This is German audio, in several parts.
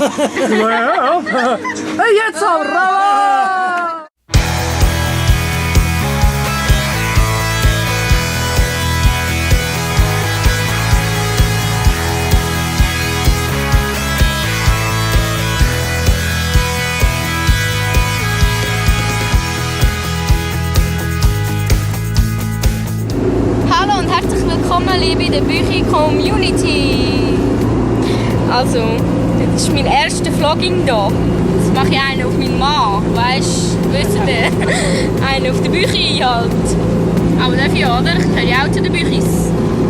Hey, jetzt aber! Bravo! Hallo und herzlich willkommen, liebe der Büchi-Community. Also, das ist mein erster Vlogging hier. Jetzt mache ich einen auf meinen Mann, wisst ihr? Einen auf der Büchi halt. Aber dafür, oder? Ich gehöre ja auch zu den Büchis.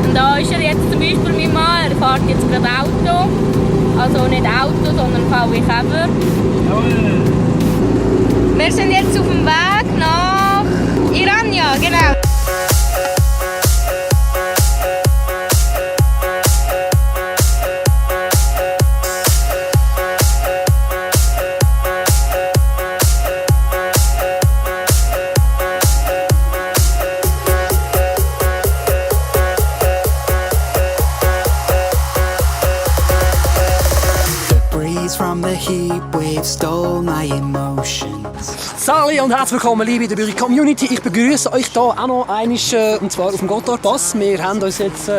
Und da ist er jetzt zum Beispiel mein Mann, er fährt jetzt gerade Auto. Also nicht Auto, sondern VW Käfer. Wir sind jetzt auf dem Weg nach Irania, genau. From the heat wave stole my emotions. Sali und herzlich willkommen, liebe der Büchi-Community. Ich begrüße euch hier auch noch einmal, und zwar auf dem Gotthardpass. Wir haben uns jetzt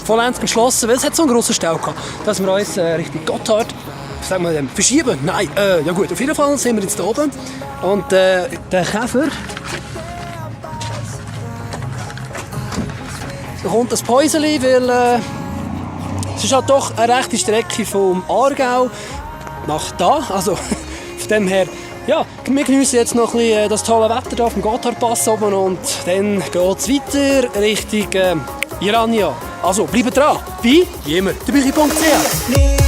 vollends entschlossen, weil es hat so einen grossen Stau gehabt, dass wir uns Richtung Gotthard, sagen wir, verschieben. Nein, ja gut, auf jeden Fall sind wir jetzt hier oben. Und der Käfer, da kommt ein Päuseli, weil es ist halt doch eine rechte Strecke vom Aargau nach da, also von dem her, ja, wir geniessen jetzt noch ein bisschen das tolle Wetter hier auf dem Gotthardpass oben und dann geht es weiter Richtung Irania. Also bleibt dran, wie immer, derbüchi.ch.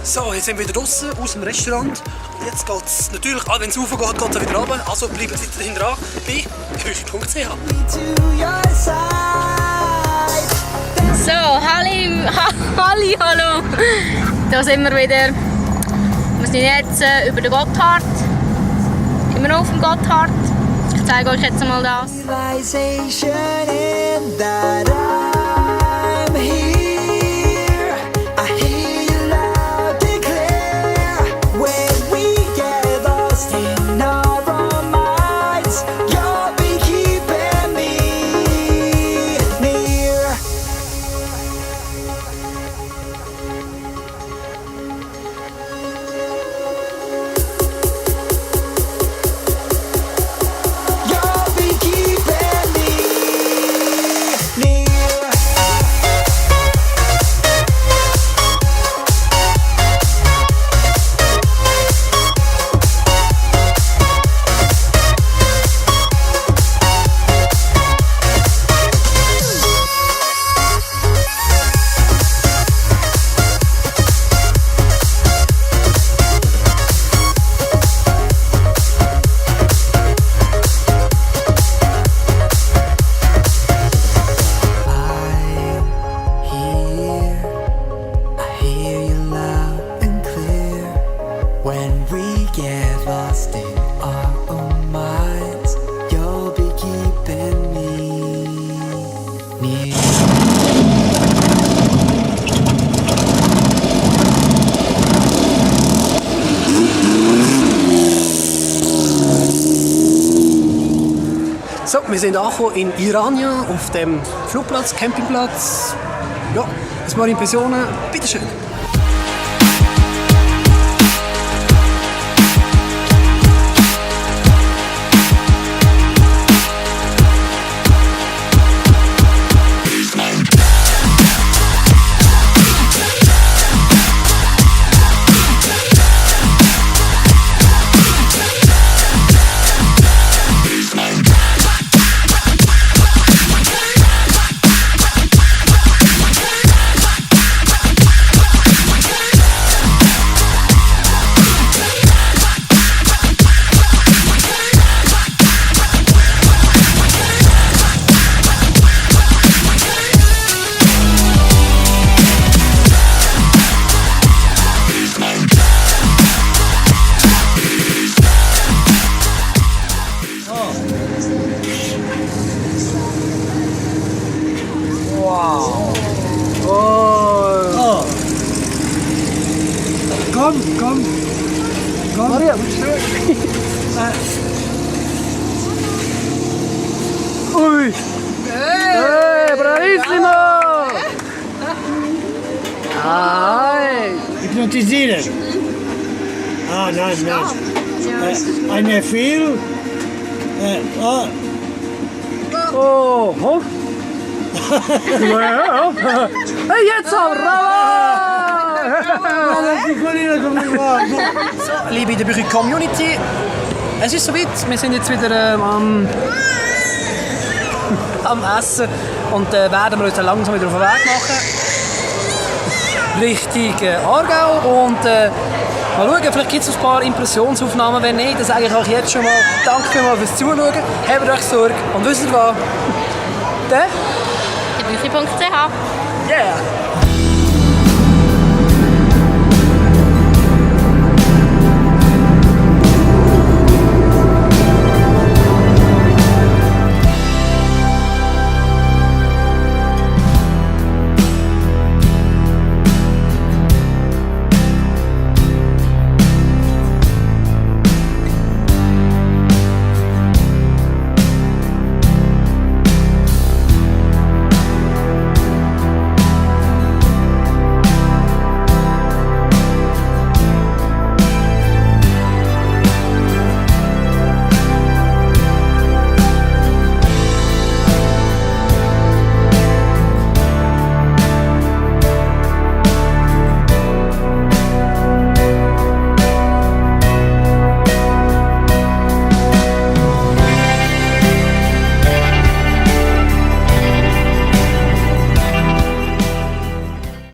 So, jetzt sind wir wieder draußen aus dem Restaurant. Jetzt geht es natürlich, wenn es raufgeht, geht es wieder runter. Also bleibt weiterhin dran bei büchi.ch. So, hallo. Da sind wir wieder. Wir sind jetzt über den Gotthard. Immer noch auf dem Gotthard. Ich zeige euch jetzt mal das. So, wir sind angekommen in Irania auf dem Flugplatz, Campingplatz. Ja, ein paar Impressionen. Bitteschön. Ui! Hey, bravissimo! Hi! Hypnotisieren. Ah, nice. Eine viel. Oh, hoch! Hey, jetzt aber! So, liebe der Büchi Community, es ist soweit. Wir sind jetzt wieder am Essen und werden wir uns dann langsam wieder auf den Weg machen. Richtung Aargau und mal schauen, vielleicht gibt es ein paar Impressionsaufnahmen. Wenn nicht, dann sage ich euch jetzt schon mal danke vielmals fürs Zuschauen. Habt euch Sorge und wisst ihr was? Büchi.ch Yeah!